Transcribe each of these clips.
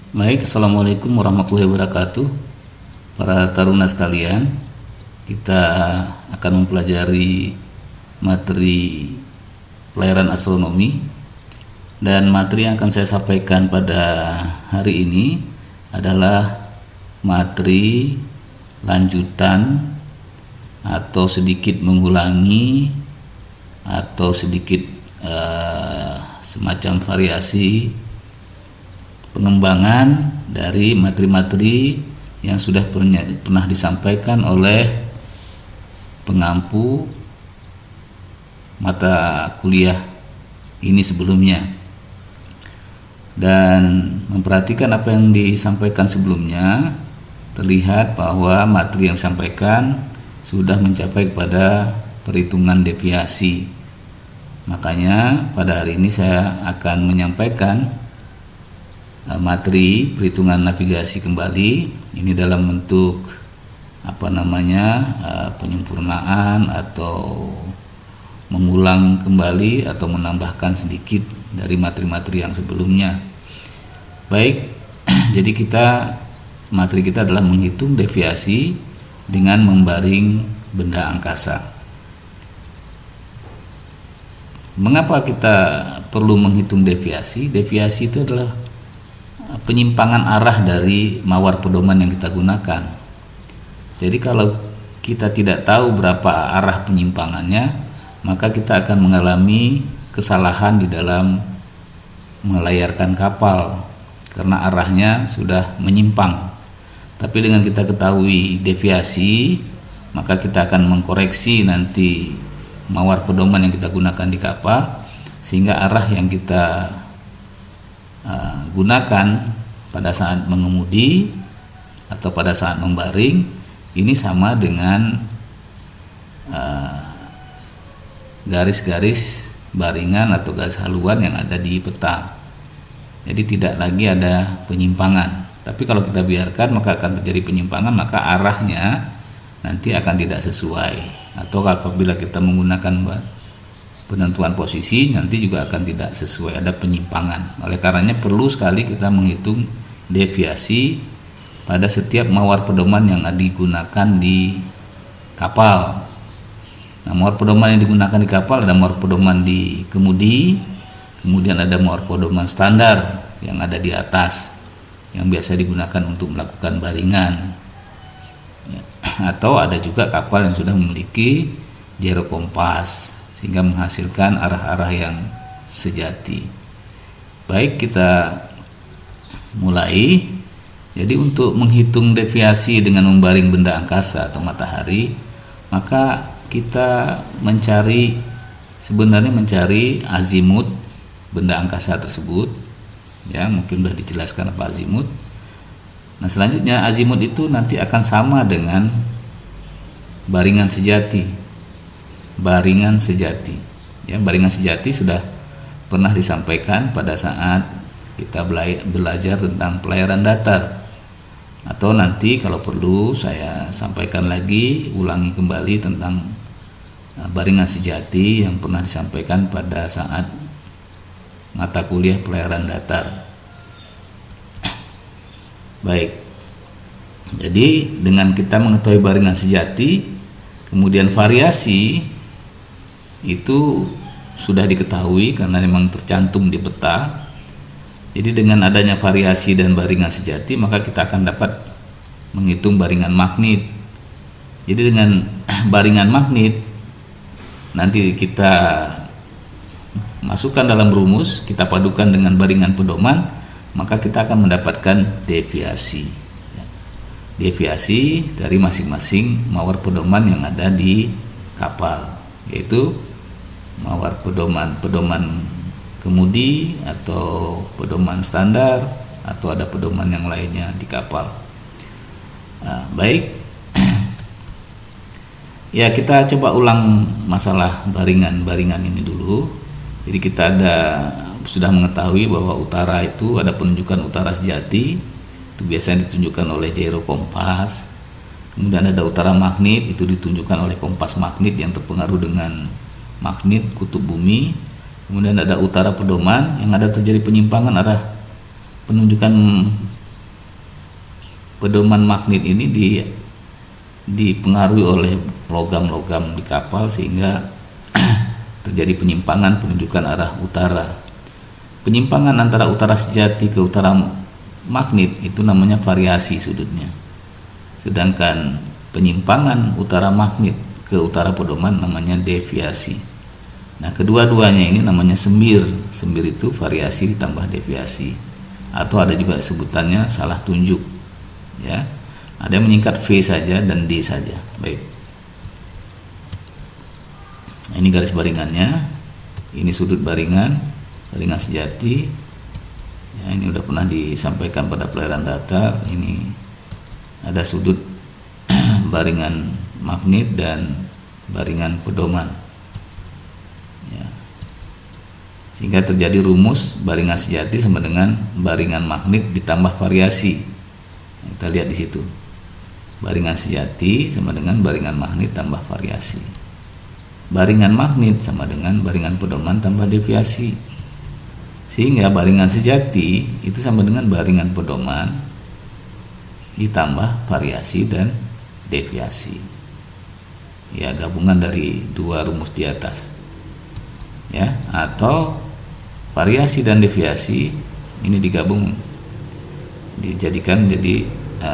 Baik, Assalamualaikum warahmatullahi wabarakatuh. Para taruna sekalian, kita akan mempelajari materi pelayaran astronomi, dan materi yang akan saya sampaikan pada hari ini adalah materi lanjutan atau sedikit mengulangi atau sedikit semacam variasi pengembangan dari materi-materi yang sudah pernah disampaikan oleh pengampu mata kuliah ini sebelumnya. Dan memperhatikan apa yang disampaikan sebelumnya, terlihat bahwa materi yang disampaikan sudah mencapai kepada perhitungan deviasi. Makanya pada hari ini saya akan menyampaikan materi perhitungan navigasi kembali, ini dalam bentuk penyempurnaan atau mengulang kembali atau menambahkan sedikit dari materi-materi yang sebelumnya. Baik, jadi materi kita adalah menghitung deviasi dengan membaring benda angkasa. Mengapa kita perlu menghitung deviasi? Deviasi itu adalah penyimpangan arah dari mawar pedoman yang kita gunakan. Jadi kalau kita tidak tahu berapa arah penyimpangannya, maka kita akan mengalami kesalahan di dalam melayarkan kapal karena arahnya sudah menyimpang. Tapi dengan kita ketahui deviasi, maka kita akan mengkoreksi nanti mawar pedoman yang kita gunakan di kapal, sehingga arah yang kita gunakan pada saat mengemudi atau pada saat membaring ini sama dengan garis-garis baringan atau garis haluan yang ada di peta. Jadi tidak lagi ada penyimpangan. Tapi kalau kita biarkan maka akan terjadi penyimpangan, maka arahnya nanti akan tidak sesuai. Atau apabila kita menggunakan penentuan posisi nanti juga akan tidak sesuai, ada penyimpangan. Oleh karenanya perlu sekali kita menghitung deviasi pada setiap mawar pedoman yang digunakan di kapal. Nah, mawar pedoman yang digunakan di kapal ada mawar pedoman di kemudi, kemudian ada mawar pedoman standar yang ada di atas yang biasa digunakan untuk melakukan baringan. Atau ada juga kapal yang sudah memiliki gyro kompas sehingga menghasilkan arah-arah yang sejati. Baik, kita mulai. Jadi untuk menghitung deviasi dengan membaring benda angkasa atau matahari, maka kita mencari azimut benda angkasa tersebut. Ya, mungkin sudah dijelaskan apa azimut. Nah, selanjutnya azimut itu nanti akan sama dengan baringan sejati. Ya, baringan sejati sudah pernah disampaikan pada saat kita belajar tentang pelayaran datar, atau nanti kalau perlu saya sampaikan lagi, ulangi kembali tentang baringan sejati yang pernah disampaikan pada saat mata kuliah pelayaran datar. Baik, jadi dengan kita mengetahui baringan sejati, kemudian variasi itu sudah diketahui karena memang tercantum di peta. Jadi dengan adanya variasi dan baringan sejati, maka kita akan dapat menghitung baringan magnet. Jadi dengan baringan magnet nanti kita masukkan dalam rumus, kita padukan dengan baringan pedoman, maka kita akan mendapatkan deviasi. Deviasi dari masing-masing mawar pedoman yang ada di kapal, yaitu mawar pedoman kemudi atau pedoman standar, atau ada pedoman yang lainnya di kapal. Baik, ya kita coba ulang masalah baringan ini dulu. Jadi kita sudah mengetahui bahwa utara itu ada penunjukan utara sejati, itu biasanya ditunjukkan oleh gyro kompas. Kemudian ada utara magnet, itu ditunjukkan oleh kompas magnet yang terpengaruh dengan magnet kutub bumi. Kemudian ada utara pedoman yang ada terjadi penyimpangan arah penunjukan pedoman magnet ini dipengaruhi oleh logam-logam di kapal sehingga terjadi penyimpangan penunjukan arah utara. Penyimpangan antara utara sejati ke utara magnet itu namanya variasi sudutnya. Sedangkan penyimpangan utara magnet ke utara pedoman namanya deviasi. Nah, kedua-duanya ini namanya sembir. Sembir itu variasi ditambah deviasi, atau ada juga sebutannya salah tunjuk. Ya, ada yang menyingkat V saja dan D saja. Baik. Ini garis baringannya. Ini sudut baringan sejati. Ya, ini udah pernah disampaikan pada pelayaran datar. Ini ada sudut baringan magnet dan baringan pedoman. Ya. Sehingga terjadi rumus baringan sejati sama dengan baringan magnet ditambah variasi. Kita lihat di situ. Baringan sejati sama dengan baringan magnet tambah variasi. Baringan magnet sama dengan baringan pedoman tambah deviasi. Sehingga baringan sejati itu sama dengan baringan pedoman ditambah variasi dan deviasi. Ya, gabungan dari dua rumus di atas. Ya, atau variasi dan deviasi ini digabung dijadikan jadi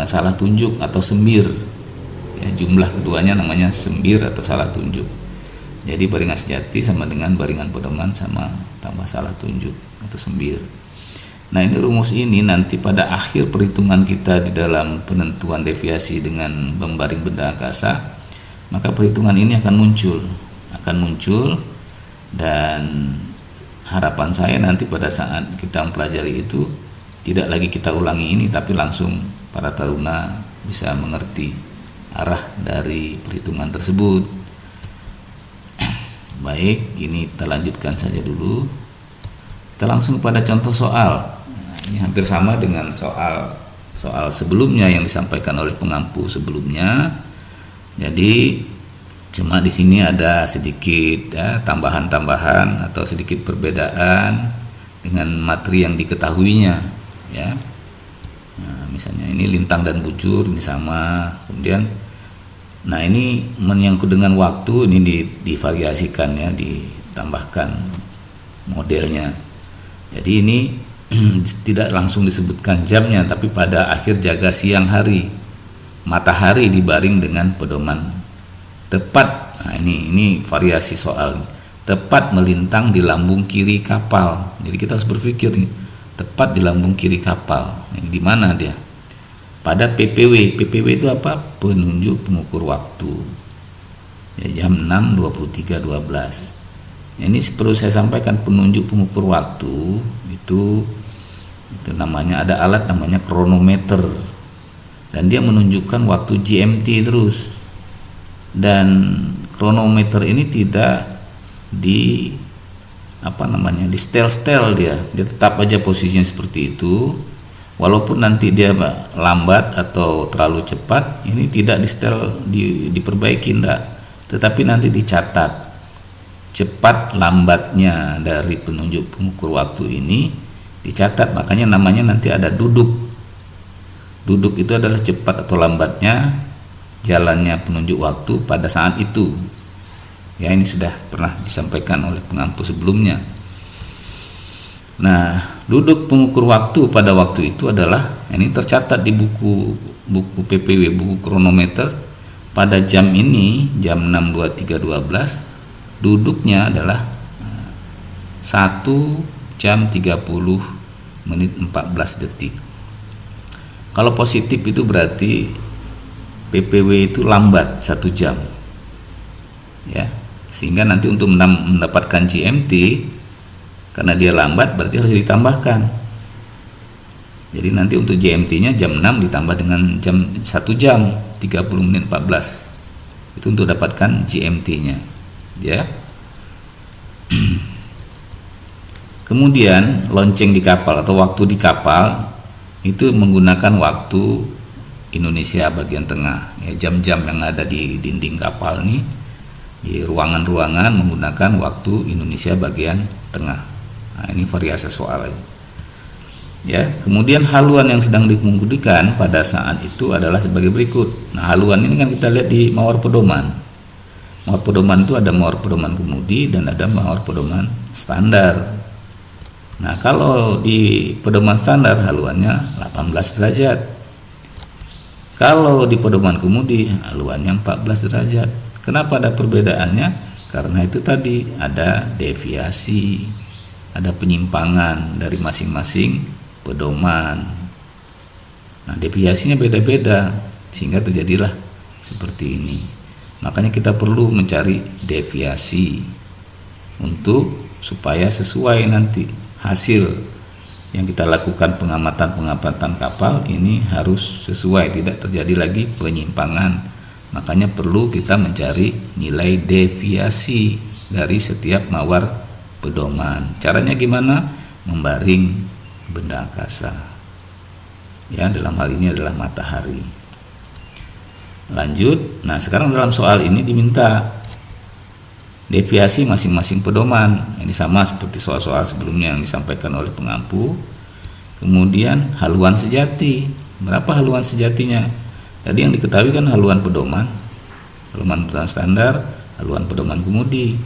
salah tunjuk atau sembir. Ya, jumlah keduanya namanya sembir atau salah tunjuk. Jadi baringan sejati sama dengan baringan pedoman sama tambah salah tunjuk atau sembir. Nah, ini rumus ini nanti pada akhir perhitungan kita di dalam penentuan deviasi dengan membaring benda angkasa, maka perhitungan ini akan muncul dan harapan saya nanti pada saat kita mempelajari itu tidak lagi kita ulangi ini, tapi langsung para taruna bisa mengerti arah dari perhitungan tersebut. Baik, ini kita lanjutkan saja dulu. Kita langsung pada contoh soal. Nah, ini hampir sama dengan soal sebelumnya yang disampaikan oleh pengampu sebelumnya. Jadi cuma di sini ada sedikit ya, tambahan-tambahan atau sedikit perbedaan dengan materi yang diketahuinya. Ya, nah, misalnya ini lintang dan bujur ini sama. Kemudian, nah ini menyangkut dengan waktu ini divariasikan ya, ditambahkan modelnya. Jadi ini tidak langsung disebutkan jamnya, tapi pada akhir jaga siang hari matahari dibaring dengan pedoman tepat. Nah, ini variasi soal tepat melintang di lambung kiri kapal. Jadi kita harus berpikir nih, tepat di lambung kiri kapal. Ini di mana dia? Pada PPW. PPW itu apa? Penunjuk pengukur waktu. Ya, jam 6:23:12. Ini perlu saya sampaikan, penunjuk pengukur waktu itu namanya, ada alat namanya kronometer dan dia menunjukkan waktu GMT terus. Dan kronometer ini tidak di di setel dia tetap aja posisinya seperti itu. Walaupun nanti dia lambat atau terlalu cepat, ini tidak di setel, diperbaiki enggak, tetapi nanti dicatat cepat lambatnya dari penunjuk pengukur waktu ini dicatat. Makanya namanya nanti ada duduk itu adalah cepat atau lambatnya jalannya penunjuk waktu pada saat itu. Ya, ini sudah pernah disampaikan oleh pengampu sebelumnya. Nah, duduk pengukur waktu pada waktu itu adalah ini tercatat di buku PPW, buku kronometer. Pada jam ini, jam 6:23:12, duduknya adalah 1 jam 30 menit 14 detik. Kalau positif itu berarti PPW itu lambat 1 jam. Ya, sehingga nanti untuk mendapatkan GMT, karena dia lambat berarti harus ditambahkan. Jadi nanti untuk GMT-nya jam 6 ditambah dengan 1 jam 30 menit 14. Itu untuk dapatkan GMT-nya. Ya. Kemudian lonceng di kapal atau waktu di kapal itu menggunakan waktu Indonesia bagian tengah. Ya, jam-jam yang ada di dinding kapal ini, di ruangan-ruangan menggunakan waktu Indonesia bagian tengah. Nah, ini variasi soal. Ya, kemudian haluan yang sedang dikemudikan pada saat itu adalah sebagai berikut. Nah, haluan ini kan kita lihat di mawar pedoman. Mawar pedoman itu ada mawar pedoman kemudi dan ada mawar pedoman standar. Nah, kalau di pedoman standar haluannya 18 derajat. Kalau di pedoman kemudi haluannya 14 derajat. Kenapa ada perbedaannya? Karena itu tadi ada deviasi, ada penyimpangan dari masing-masing pedoman. Nah, deviasinya beda-beda sehingga terjadilah seperti ini. Makanya kita perlu mencari deviasi untuk supaya sesuai nanti hasil yang kita lakukan pengamatan kapal ini harus sesuai, tidak terjadi lagi penyimpangan. Makanya perlu kita mencari nilai deviasi dari setiap mawar pedoman. Caranya gimana? Membaring benda angkasa, ya, dalam hal ini adalah matahari. Lanjut. Nah, sekarang dalam soal ini diminta deviasi masing-masing pedoman. Ini sama seperti soal-soal sebelumnya yang disampaikan oleh pengampu. Kemudian haluan sejati, berapa haluan sejatinya? Tadi yang diketahui kan haluan pedoman standar, haluan pedoman kemudi.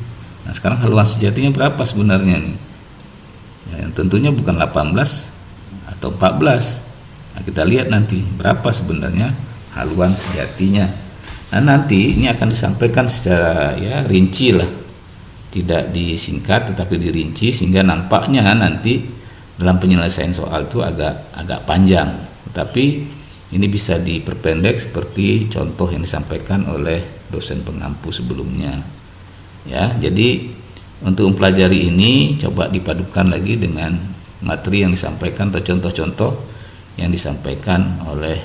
Nah, sekarang haluan sejatinya berapa sebenarnya nih? Ya, yang tentunya bukan 18 atau 14. Nah, kita lihat nanti berapa sebenarnya haluan sejatinya. Nah, nanti ini akan disampaikan secara rinci lah, tidak disingkat tetapi dirinci sehingga nampaknya nanti dalam penyelesaian soal itu agak panjang. Tetapi ini bisa diperpendek seperti contoh yang disampaikan oleh dosen pengampu sebelumnya. Ya, jadi untuk mempelajari ini coba dipadukan lagi dengan materi yang disampaikan atau contoh-contoh yang disampaikan oleh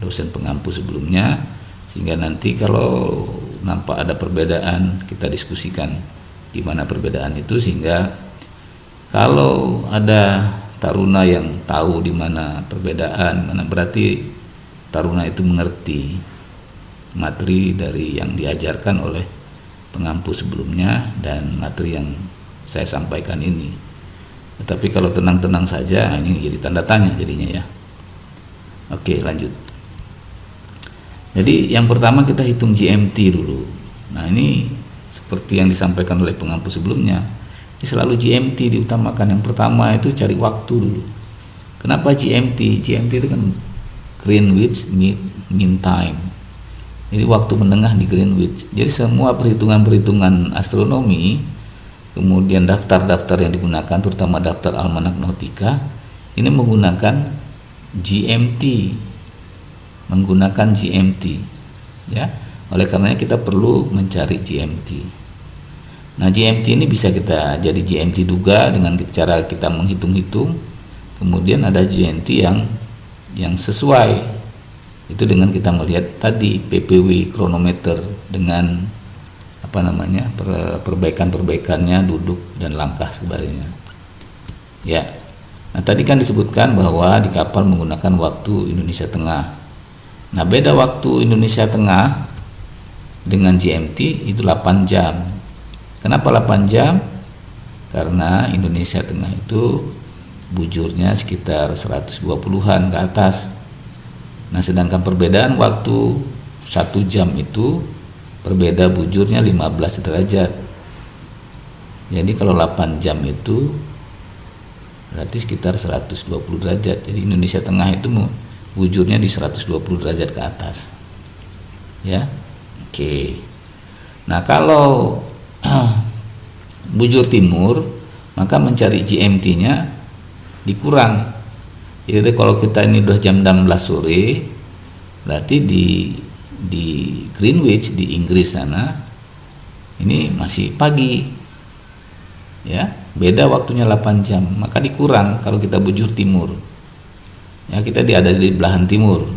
dosen pengampu sebelumnya, sehingga nanti kalau nampak ada perbedaan kita diskusikan di mana perbedaan itu, sehingga kalau ada taruna yang tahu di mana perbedaan, mana berarti taruna itu mengerti materi dari yang diajarkan oleh pengampu sebelumnya dan materi yang saya sampaikan ini. Tetapi kalau tenang-tenang saja, ini jadi tanda tanya jadinya ya. Oke, lanjut. Jadi yang pertama kita hitung GMT dulu. Nah, ini seperti yang disampaikan oleh pengampu sebelumnya, ini selalu GMT diutamakan. Yang pertama itu cari waktu dulu. Kenapa GMT? GMT itu kan Greenwich Mean Time. Jadi waktu menengah di Greenwich. Jadi semua perhitungan-perhitungan astronomi, kemudian daftar-daftar yang digunakan, terutama daftar Almanak Nautika, ini menggunakan GMT, ya. Oleh karenanya kita perlu mencari GMT. Nah, GMT ini bisa kita jadi GMT duga dengan cara kita menghitung-hitung. Kemudian ada GMT yang sesuai, itu dengan kita melihat tadi PPW kronometer dengan perbaikan-perbaikannya, duduk dan langkah sebaliknya. Ya. Nah, tadi kan disebutkan bahwa di kapal menggunakan waktu Indonesia Tengah. Nah, beda waktu Indonesia Tengah dengan GMT itu 8 jam. Kenapa 8 jam? Karena Indonesia Tengah itu bujurnya sekitar 120-an ke atas. Nah, sedangkan perbedaan waktu 1 jam itu berbeda bujurnya 15 derajat. Jadi kalau 8 jam itu berarti sekitar 120 derajat. Jadi Indonesia Tengah itu bujurnya di 120 derajat ke atas. Ya. Oke. Nah, kalau bujur timur, maka mencari GMT-nya dikurang. Jadi kalau kita ini udah jam 16 sore, berarti di Greenwich di Inggris sana ini masih pagi. Ya, beda waktunya 8 jam, maka dikurang kalau kita bujur timur. Ya, kita ada di belahan timur.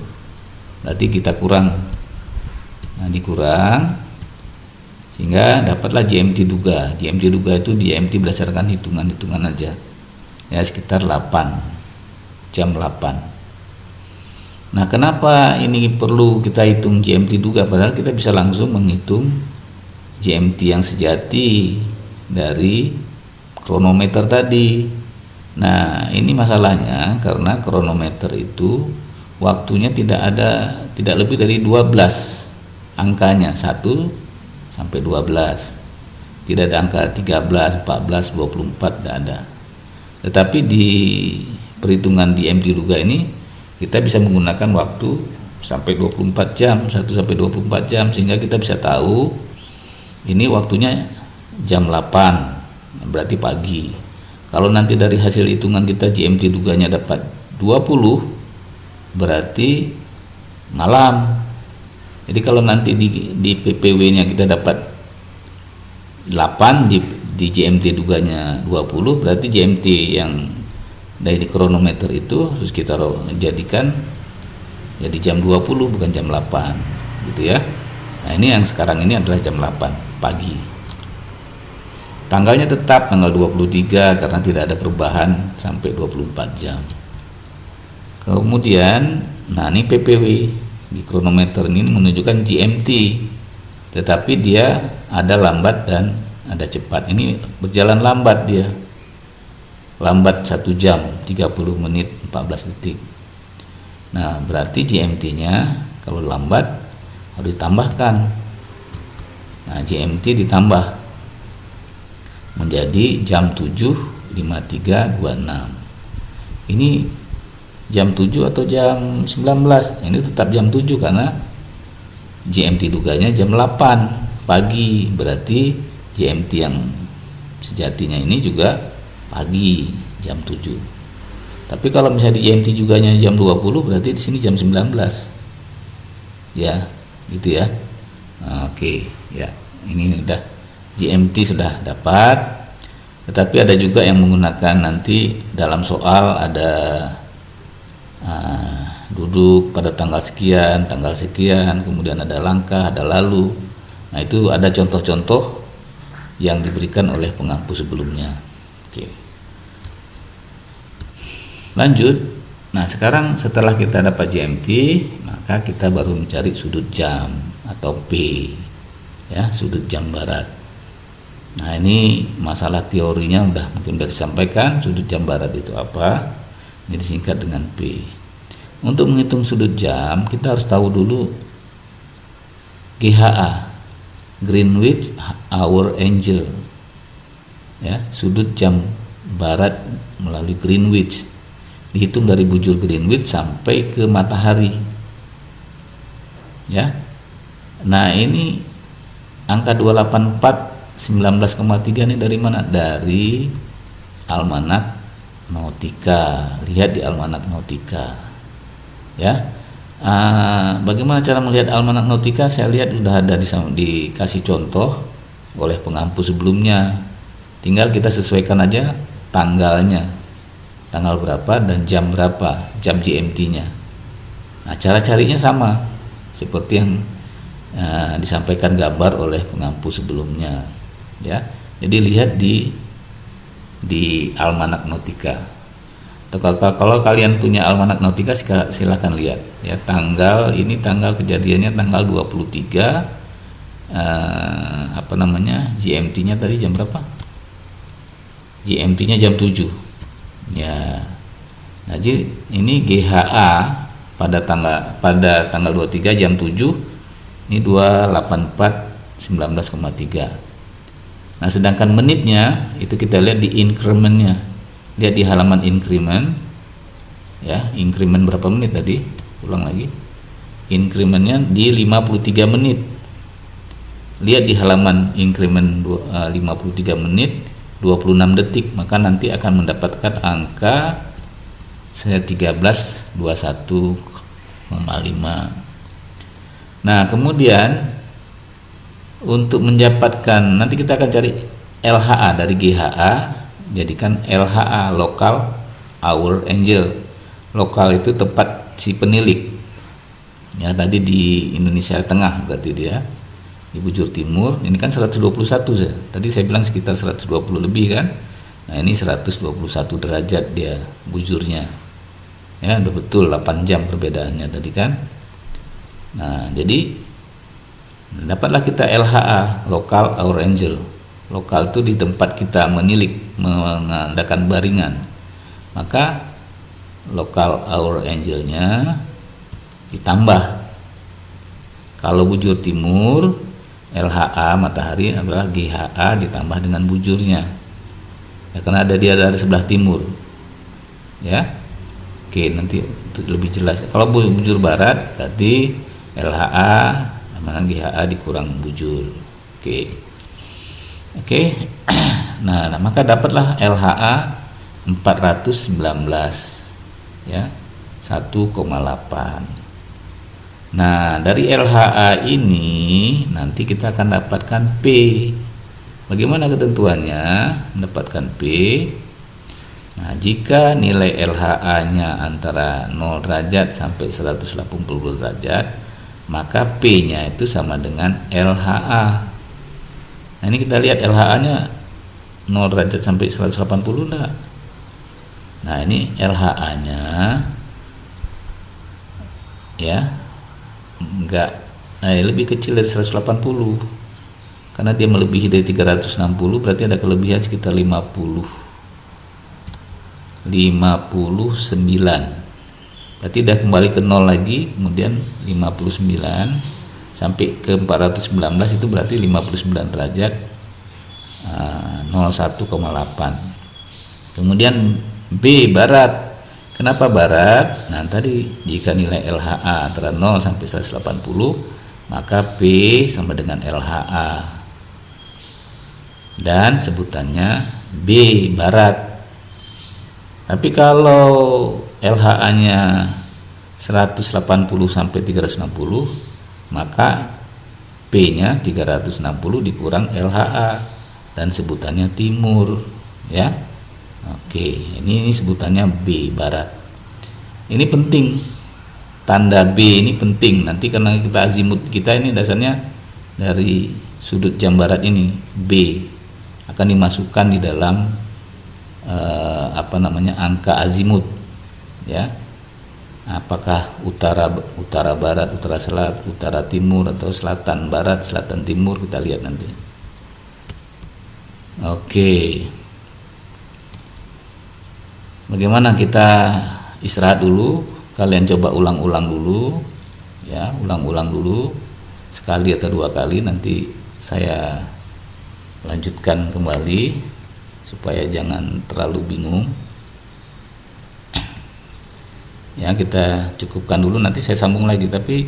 Berarti kita kurang. Nah, dikurang sehingga dapatlah GMT duga. GMT duga itu GMT berdasarkan hitungan-hitungan aja. Ya, sekitar 8 jam 8. Nah, kenapa ini perlu kita hitung GMT duga, padahal kita bisa langsung menghitung GMT yang sejati dari kronometer tadi. Nah, ini masalahnya karena kronometer itu waktunya tidak lebih dari 12 angkanya, 1 sampai 12. Tidak ada angka 13, 14, 24, tidak ada. Tetapi di perhitungan di MT Duga ini kita bisa menggunakan waktu sampai 24 jam, 1 sampai 24 jam, sehingga kita bisa tahu ini waktunya jam 8, berarti pagi. Kalau nanti dari hasil hitungan kita GMT Duganya dapat 20, berarti malam. Jadi kalau nanti di PPW-nya kita dapat 8, di GMT Duganya 20, berarti GMT yang dari kronometer itu harus kita jadikan jadi jam 20, bukan jam 8, gitu ya. Nah, ini yang sekarang ini adalah jam 8 pagi. Tanggalnya tetap tanggal 23 karena tidak ada perubahan sampai 24 jam. Kemudian, nah ini PPW di kronometer ini menunjukkan GMT, tetapi dia ada lambat dan ada cepat. Ini berjalan lambat dia. Lambat 1 jam 30 menit 14 detik. Nah, berarti GMT-nya kalau lambat harus ditambahkan. Nah, GMT ditambah menjadi jam 7.53.26. Ini jam 7 atau jam 19? Ini tetap jam 7 karena GMT Duganya jam 8 pagi, berarti GMT yang sejatinya ini juga pagi jam 7. Tapi kalau misalnya di GMT Duganya jam 20, berarti di sini jam 19. Ya, gitu ya. Oke, ya. Ini udah GMT sudah dapat. Tetapi ada juga yang menggunakan nanti dalam soal ada duduk pada tanggal sekian, kemudian ada langkah, ada lalu. Nah, itu ada contoh-contoh yang diberikan oleh pengampu sebelumnya. Oke. Lanjut. Nah, sekarang setelah kita dapat GMT, maka kita baru mencari sudut jam atau P, ya, sudut jam barat. Nah, ini masalah teorinya mungkin sudah disampaikan. Sudut jam barat itu apa? Ini disingkat dengan P. Untuk menghitung sudut jam, kita harus tahu dulu GHA, Greenwich Hour Angle, ya, sudut jam barat melalui Greenwich. Dihitung dari bujur Greenwich sampai ke matahari, ya. Nah, ini angka 284 19,3 ini dari mana? Dari Almanak Nautika. Lihat di Almanak Nautika, ya. Bagaimana cara melihat Almanak Nautika? Saya lihat sudah ada dikasih contoh oleh pengampu sebelumnya. Tinggal kita sesuaikan aja tanggalnya, tanggal berapa dan jam berapa, jam GMT-nya. Nah, cara carinya sama seperti yang disampaikan gambar oleh pengampu sebelumnya, ya. Jadi lihat di Almanak Nautika. Kalau kalian punya Almanak Nautika, silakan lihat, ya. Tanggal kejadiannya tanggal 23, GMT-nya tadi jam berapa? GMT-nya jam 7, ya. Nah, jadi ini GHA pada tanggal 23 jam 7 ini 284 19,3. Nah, sedangkan menitnya itu kita lihat di increment-nya. Lihat di halaman increment, ya. Increment berapa menit tadi? Ulang lagi. Increment-nya di 53 menit. Lihat di halaman increment 53 menit 26 detik, maka nanti akan mendapatkan angka 1321,5. Nah, kemudian untuk mendapatkan, nanti kita akan cari LHA dari GHA, jadikan LHA, Local Hour Angle. Lokal itu tempat si penilik, ya. Tadi di Indonesia Tengah berarti dia di bujur timur. Ini kan 121 ya. Tadi saya bilang sekitar 120 lebih kan. Nah, ini 121 derajat dia bujurnya, ya. Udah betul 8 jam perbedaannya tadi kan. Nah, jadi dapatlah kita LHA, Local Hour Angle. Lokal itu di tempat kita menilik, mengadakan baringan. maka lokal hour angle-nya ditambah. Kalau bujur timur, LHA matahari adalah GHA ditambah dengan bujurnya. Ya, karena dia dari sebelah timur. Ya. Oke, nanti untuk lebih jelas. Kalau bujur barat berarti LHA sama GHA dikurang bujur. Oke. Oke. Nah, maka dapatlah LHA 419 ya, 1,8. Nah, dari LHA ini nanti kita akan dapatkan P. Bagaimana ketentuannya mendapatkan P? Nah, jika nilai LHA-nya antara 0 derajat sampai 180 derajat, maka P-nya itu sama dengan LHA. Nah, ini kita lihat LHA-nya 0 derajat sampai 180 enggak? Nah, ini LHA-nya ya enggak, lebih kecil dari 180 karena dia melebihi dari 360, berarti ada kelebihan sekitar 59, berarti udah kembali ke 0 lagi, kemudian 59 sampai ke 419 itu berarti 59 derajat, 01,8. Kemudian B barat. Kenapa barat? Nah, tadi jika nilai LHA antara 0 sampai 180, maka P sama dengan LHA. Dan sebutannya B barat. Tapi kalau LHA-nya 180 sampai 360, maka P-nya 360 dikurang LHA dan sebutannya timur, ya. Oke, ini sebutannya B barat. Ini penting, tanda B ini penting nanti karena kita azimut kita ini dasarnya dari sudut jam barat ini, B akan dimasukkan di dalam angka azimut, ya. Apakah utara barat, utara selatan, utara timur, atau selatan barat, selatan timur, kita lihat nanti. Oke. Bagaimana, kita istirahat dulu, kalian coba ulang-ulang dulu ya, ulang-ulang dulu sekali atau 2 kali, nanti saya lanjutkan kembali supaya jangan terlalu bingung ya. Kita cukupkan dulu, nanti saya sambung lagi, tapi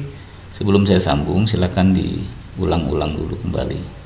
sebelum saya sambung silakan diulang-ulang dulu kembali.